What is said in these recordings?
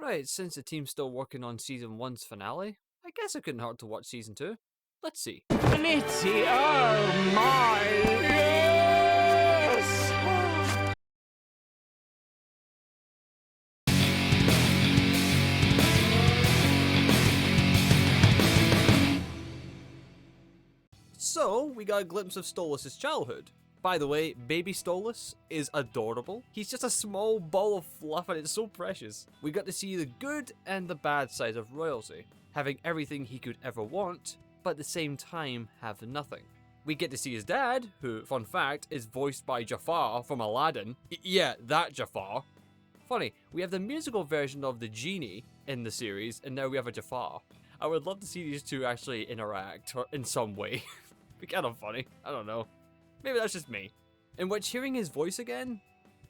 Right, since the team's still working on Season 1's finale, I guess it couldn't hurt to watch Season 2. Let's see. Blitzy, oh my, yes! So, we got a glimpse of Stolas' childhood. By the way, baby Stolas is adorable. He's just a small ball of fluff and it's so precious. We got to see the good and the bad side of royalty, having everything he could ever want, but at the same time have nothing. We get to see his dad, who, fun fact, is voiced by Jafar from Aladdin. Yeah, that Jafar. Funny, we have the musical version of the genie in the series, and now we have a Jafar. I would love to see these two actually interact in some way. Be kind of funny, I don't know. Maybe that's just me. In which, hearing his voice again,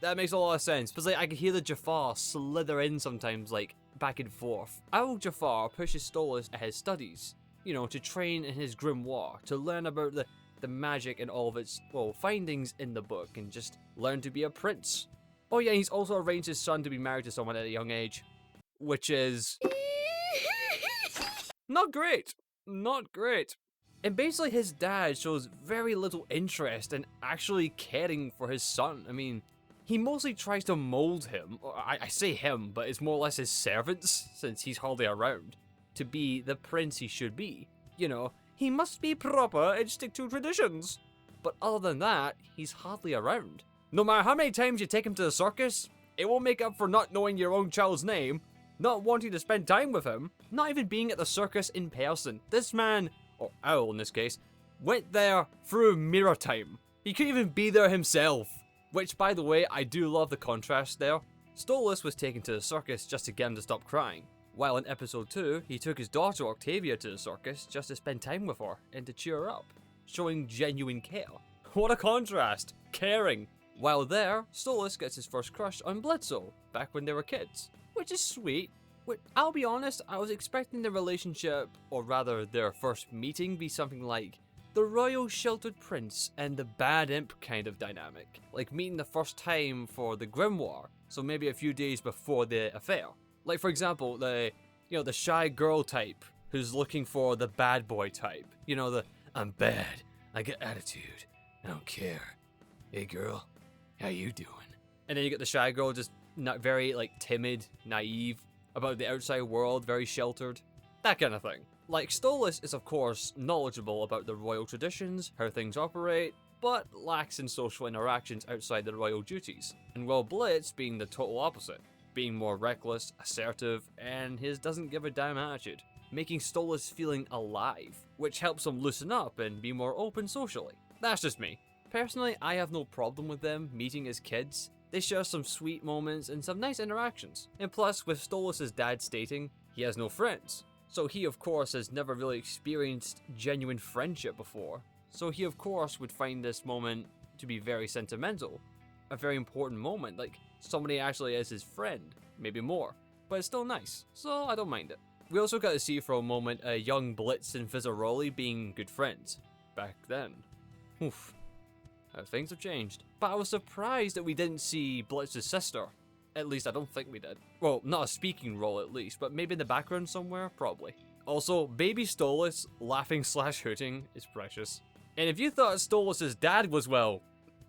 that makes a lot of sense. Because like, I could hear the Jafar slither in sometimes, like, back and forth. Owl Jafar pushes Stolas at his studies, you know, to train in his grimoire, to learn about the magic and all of its, well, findings in the book, and just learn to be a prince. Oh yeah, he's also arranged his son to be married to someone at a young age. Which is... not great. Not great. And basically his dad shows very little interest in actually caring for his son. I mean, he mostly tries to mold him, or I say him, but it's more or less his servants, since he's hardly around, to be the prince he should be. You know, he must be proper and stick to traditions. But other than that, he's hardly around. No matter how many times you take him to the circus, it won't make up for not knowing your own child's name, not wanting to spend time with him, not even being at the circus in person. This man, or Owl in this case, went there through mirror time. He couldn't even be there himself. Which, by the way, I do love the contrast there. Stolas was taken to the circus just to get him to stop crying, while in episode 2, he took his daughter Octavia to the circus just to spend time with her and to cheer her up, showing genuine care. What a contrast! Caring! While there, Stolas gets his first crush on Blitzo, back when they were kids, which is sweet. I'll be honest, I was expecting the relationship, or rather their first meeting, be something like the royal sheltered prince and the bad imp kind of dynamic. Like meeting the first time for the grimoire, so maybe a few days before the affair. Like for example, the shy girl type who's looking for the bad boy type. You know, the I'm bad, I get attitude, I don't care. Hey girl, how you doing? And then you get the shy girl just not very like timid, naive, about the outside world, very sheltered. That kind of thing. Like, Stolas is of course knowledgeable about the royal traditions, how things operate, but lacks in social interactions outside the royal duties. And while Blitz being the total opposite, being more reckless, assertive, and his doesn't give a damn attitude, making Stolas feeling alive, which helps him loosen up and be more open socially. That's just me. Personally, I have no problem with them meeting as kids. They share some sweet moments and some nice interactions. And plus, with Stolas' dad stating he has no friends, so he of course has never really experienced genuine friendship before, so he of course would find this moment to be very sentimental. A very important moment, like somebody actually is his friend, maybe more. But it's still nice, so I don't mind it. We also got to see for a moment a young Blitz and Vivziepop being good friends. Back then. Oof. Things have changed. But I was surprised that we didn't see Blitz's sister. At least I don't think we did. Well, not a speaking role at least, but maybe in the background somewhere, probably. Also, baby Stolas laughing / hooting is precious. And if you thought Stolas' dad was, well,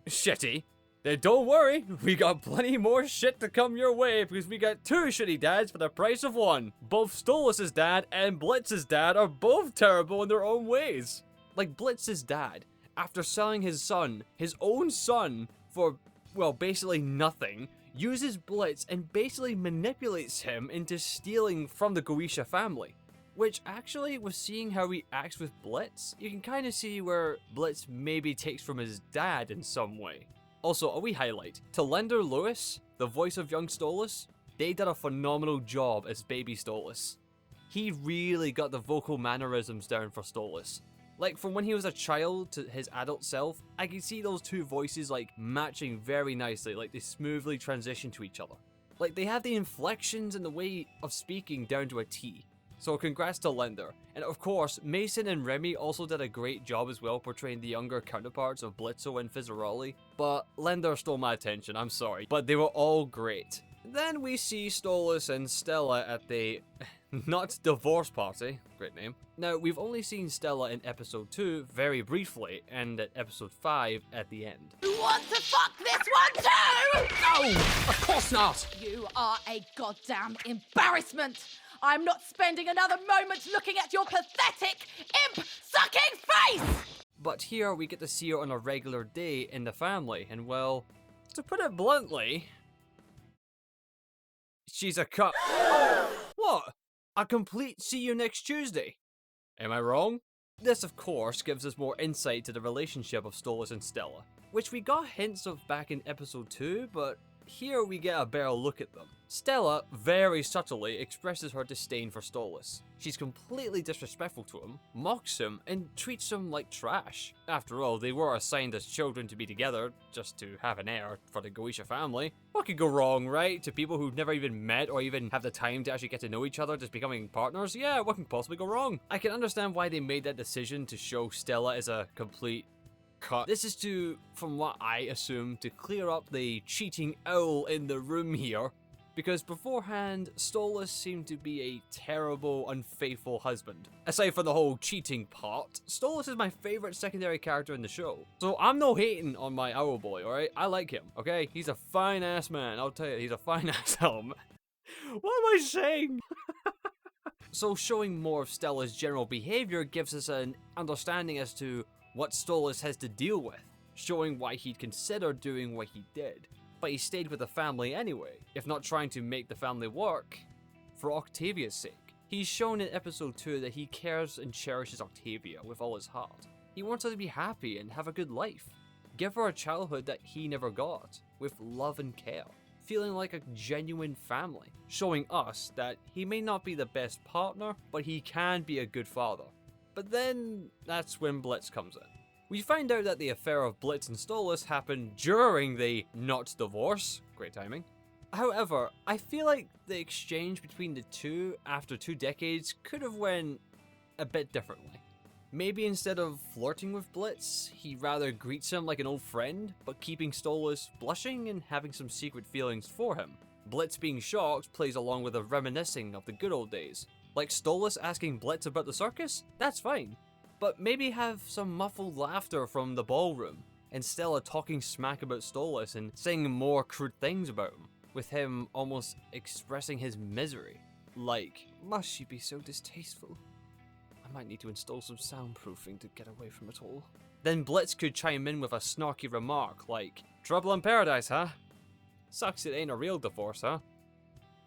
shitty, then don't worry, we got plenty more shit to come your way, because we got 2 shitty dads for the price of 1. Both Stolas' dad and Blitz's dad are both terrible in their own ways. Like Blitz's dad, after selling his son, his own son, for, well, basically nothing, uses Blitz and basically manipulates him into stealing from the Goetia family. Which actually, with seeing how he acts with Blitz, you can kind of see where Blitz maybe takes from his dad in some way. Also, a wee highlight, Talender Lewis, the voice of young Stolas, they did a phenomenal job as baby Stolas. He really got the vocal mannerisms down for Stolas. Like, from when he was a child to his adult self, I can see those 2 voices, like, matching very nicely, like, they smoothly transition to each other. Like, they have the inflections and the way of speaking down to a T. So congrats to Lender. And of course, Mason and Remy also did a great job as well portraying the younger counterparts of Blitzo and Fizzaroli. But Lender stole my attention, I'm sorry. But they were all great. Then we see Stolas and Stella at the not divorce party, great name. Now, we've only seen Stella in episode 2 very briefly, and at episode 5 at the end. You want to fuck this one too? No, of course not. You are a goddamn embarrassment. I'm not spending another moment looking at your pathetic, imp-sucking face! But here we get to see her on a regular day in the family, and well, to put it bluntly, she's a cup. What? A complete see you next Tuesday? Am I wrong? This, of course, gives us more insight to the relationship of Stolas and Stella, which we got hints of back in episode 2, but here we get a better look at them. Stella, very subtly, expresses her disdain for Stolas. She's completely disrespectful to him, mocks him, and treats him like trash. After all, they were assigned as children to be together, just to have an heir for the Goetia family. What could go wrong, right? To people who've never even met or even have the time to actually get to know each other, just becoming partners? Yeah, what can possibly go wrong? I can understand why they made that decision to show Stella as a complete cut. This is to, from what I assume, to clear up the cheating owl in the room here. Because beforehand, Stolas seemed to be a terrible, unfaithful husband. Aside from the whole cheating part, Stolas is my favourite secondary character in the show. So I'm no hating on my owl boy, alright? I like him, okay? He's a fine-ass man, I'll tell you, he's a fine-ass man. What am I saying? So showing more of Stella's general behaviour gives us an understanding as to what Stolas has to deal with, showing why he'd consider doing what he did. But he stayed with the family anyway, if not trying to make the family work, for Octavia's sake. He's shown in episode 2 that he cares and cherishes Octavia with all his heart. He wants her to be happy and have a good life. Give her a childhood that he never got, with love and care, feeling like a genuine family, showing us that he may not be the best partner, but he can be a good father. But then, that's when Blitz comes in. We find out that the affair of Blitz and Stolas happened during the not divorce, great timing. However, I feel like the exchange between the two after 2 decades could have went a bit differently. Maybe instead of flirting with Blitz, he rather greets him like an old friend, but keeping Stolas blushing and having some secret feelings for him. Blitz being shocked plays along with a reminiscing of the good old days. Like Stolas asking Blitz about the circus? That's fine. But maybe have some muffled laughter from the ballroom, and Stella talking smack about Stolas and saying more crude things about him, with him almost expressing his misery. Like, must she be so distasteful? I might need to install some soundproofing to get away from it all. Then Blitz could chime in with a snarky remark like, trouble in paradise, huh? Sucks it ain't a real divorce, huh?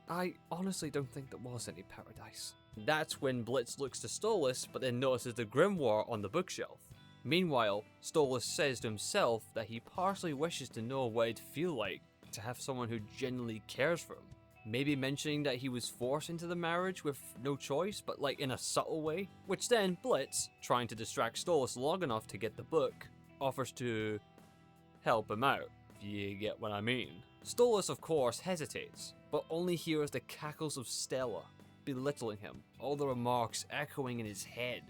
I honestly don't think there was any paradise. That's when Blitz looks to Stolas, but then notices the grimoire on the bookshelf. Meanwhile, Stolas says to himself that he partially wishes to know what it'd feel like to have someone who genuinely cares for him. Maybe mentioning that he was forced into the marriage with no choice, but like in a subtle way. Which then Blitz, trying to distract Stolas long enough to get the book, offers to help him out, if you get what I mean. Stolas, of course, hesitates, but only hears the cackles of Stella, belittling him, all the remarks echoing in his head,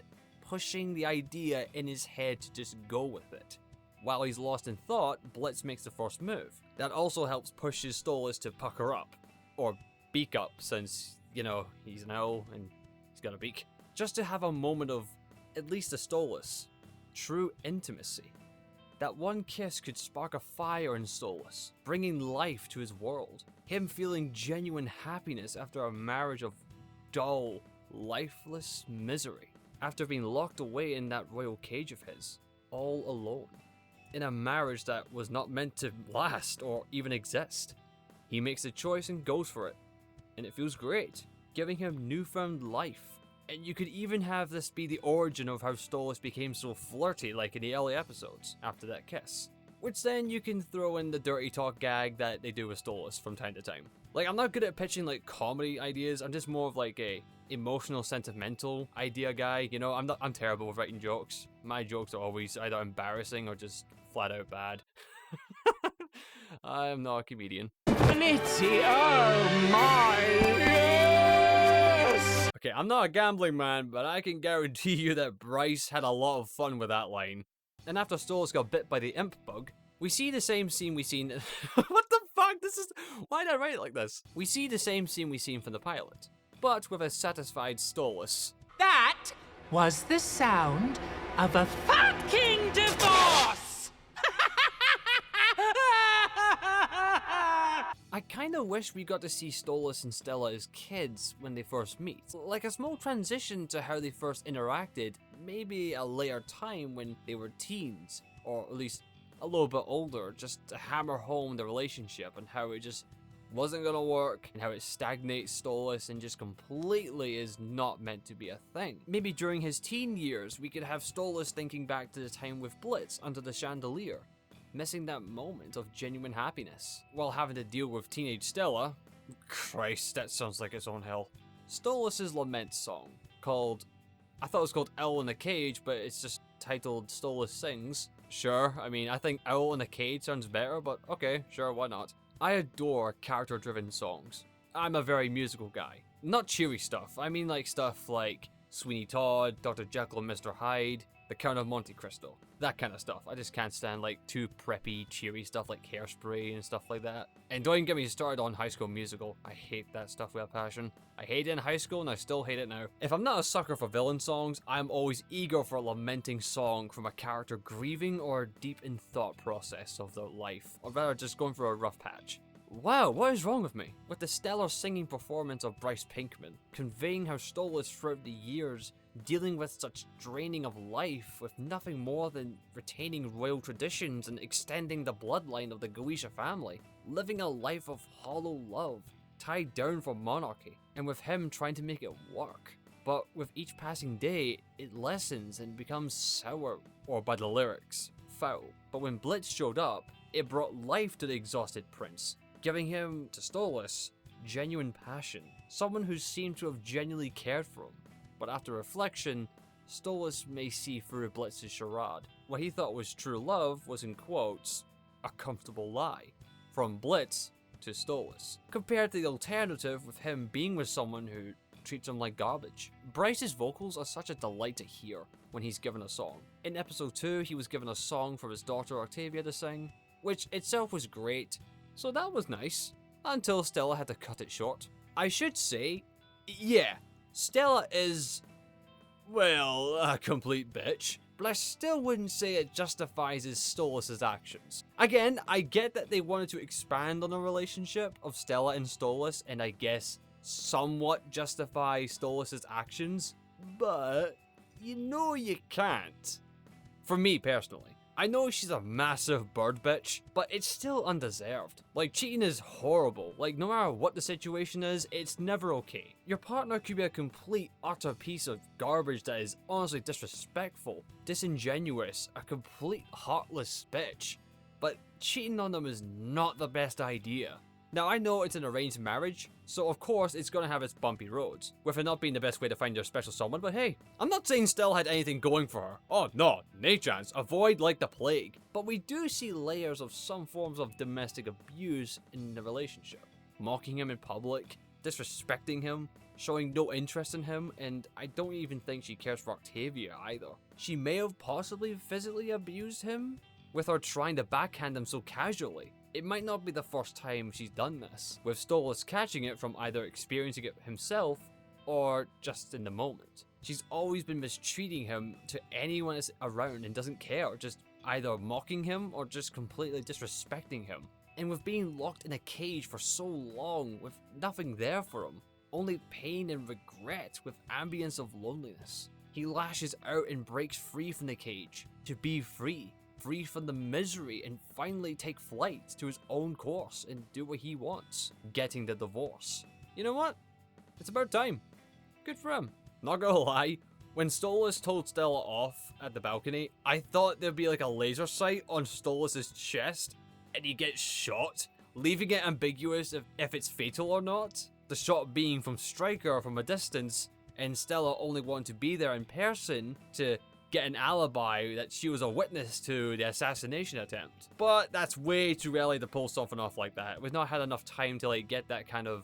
pushing the idea in his head to just go with it. While he's lost in thought, Blitz makes the first move. That also helps push his Stolas to pucker up, or beak up, since, you know, he's an owl and he's got a beak. Just to have a moment of, at least a Stolas, true intimacy. That one kiss could spark a fire in Stolas, bringing life to his world. Him feeling genuine happiness after a marriage of dull, lifeless misery. After being locked away in that royal cage of his, all alone. In a marriage that was not meant to last or even exist. He makes a choice and goes for it. And it feels great, giving him newfound life. And you could even have this be the origin of how Stolas became so flirty like in the early episodes, after that kiss. Which then you can throw in the dirty talk gag that they do with Stolas from time to time. Like, I'm not good at pitching like comedy ideas, I'm just more of like a emotional, sentimental idea guy, you know, I'm terrible with writing jokes. My jokes are always either embarrassing or just flat out bad. I'm not a comedian. Blitzy, oh my, yes! Okay, I'm not a gambling man, but I can guarantee you that Bryce had a lot of fun with that line. And after Stolas got bit by the imp bug, We see the same scene we seen. What the fuck? Why did I write it like this? We see the same scene we seen from the pilot, but with a satisfied Stolas. That was the sound of a fucking divorce! I kinda wish we got to see Stolas and Stella as kids when they first meet. Like a small transition to how they first interacted, maybe a later time when they were teens, or at least a little bit older, just to hammer home the relationship and how it just wasn't gonna work, and how it stagnates Stolas and just completely is not meant to be a thing. Maybe during his teen years, we could have Stolas thinking back to the time with Blitz under the chandelier, missing that moment of genuine happiness, while having to deal with teenage Stella. Christ, that sounds like its own hell. Stolas' lament song, called, I thought it was called Owl in a Cage, but it's just titled Stolas Sings. Sure, I mean, I think Owl in a Cage sounds better, but okay, sure, why not? I adore character-driven songs. I'm a very musical guy. Not cheery stuff, I mean like stuff like Sweeney Todd, Dr. Jekyll and Mr. Hyde, The Count of Monte Cristo, that kind of stuff. I just can't stand like too preppy, cheery stuff like Hairspray and stuff like that. And don't even get me started on High School Musical. I hate that stuff with a passion. I hated it in high school and I still hate it now. If I'm not a sucker for villain songs, I'm always eager for a lamenting song from a character grieving or deep in thought process of their life, or rather just going through a rough patch. Wow, what is wrong with me? With the stellar singing performance of Bryce Pinkman, conveying how Stolas throughout the years, dealing with such draining of life with nothing more than retaining royal traditions and extending the bloodline of the Goetia family, living a life of hollow love, tied down for monarchy, and with him trying to make it work. But with each passing day, it lessens and becomes sour, or by the lyrics, foul. But when Blitz showed up, it brought life to the exhausted prince, giving him, to Stolas, genuine passion, someone who seemed to have genuinely cared for him. But after reflection, Stolas may see through Blitz's charade. What he thought was true love was, in quotes, a comfortable lie, from Blitz to Stolas, compared to the alternative with him being with someone who treats him like garbage. Bryce's vocals are such a delight to hear when he's given a song. In episode 2, he was given a song for his daughter Octavia to sing, which itself was great, so that was nice, until Stella had to cut it short. I should say, yeah, Stella is, well, a complete bitch, but I still wouldn't say it justifies Stolas' actions. Again, I get that they wanted to expand on the relationship of Stella and Stolas, and I guess somewhat justify Stolas' actions, but you know you can't. For me personally. I know she's a massive bird bitch, but it's still undeserved. Like, cheating is horrible. Like, no matter what the situation is, it's never okay. Your partner could be a complete, utter piece of garbage that is honestly disrespectful, disingenuous, a complete heartless bitch, but cheating on them is not the best idea. Now, I know it's an arranged marriage, so of course it's gonna have its bumpy roads, with it not being the best way to find your special someone, but hey, I'm not saying Stella had anything going for her. Oh no, nay chance, avoid like the plague. But we do see layers of some forms of domestic abuse in the relationship. Mocking him in public, disrespecting him, showing no interest in him, and I don't even think she cares for Octavia either. She may have possibly physically abused him, with her trying to backhand him so casually. It might not be the first time she's done this, with Stolas catching it from either experiencing it himself or just in the moment. She's always been mistreating him to anyone that's around and doesn't care, just either mocking him or just completely disrespecting him. And with being locked in a cage for so long with nothing there for him, only pain and regret with ambience of loneliness, he lashes out and breaks free from the cage to be free. Free from the misery and finally take flight to his own course and do what he wants, getting the divorce. You know what? It's about time. Good for him. Not gonna lie, when Stolas told Stella off at the balcony, I thought there'd be like a laser sight on Stolas' chest and he gets shot, leaving it ambiguous if it's fatal or not. The shot being from Stryker from a distance, and Stella only wanting to be there in person to get an alibi that she was a witness to the assassination attempt. But that's way too early to pull something off like that. We've not had enough time to like get that kind of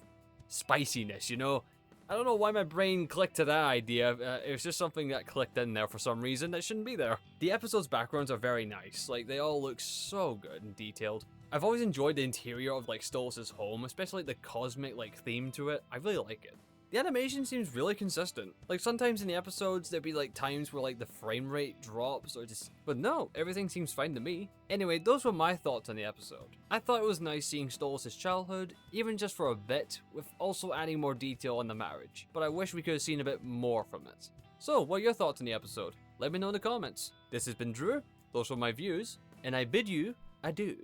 spiciness, you know? I don't know why my brain clicked to that idea. It was just something that clicked in there for some reason that shouldn't be there. The episode's backgrounds are very nice. Like, they all look so good and detailed. I've always enjoyed the interior of like Stolas' home, especially the cosmic like theme to it. I really like it. The animation seems really consistent. Like sometimes in the episodes there'd be like times where like the frame rate drops or just, but no, everything seems fine to me. Anyway, those were my thoughts on the episode. I thought it was nice seeing Stolas' childhood, even just for a bit, with also adding more detail on the marriage, but I wish we could have seen a bit more from it. So, what are your thoughts on the episode? Let me know in the comments. This has been Drew, those were my views, and I bid you adieu.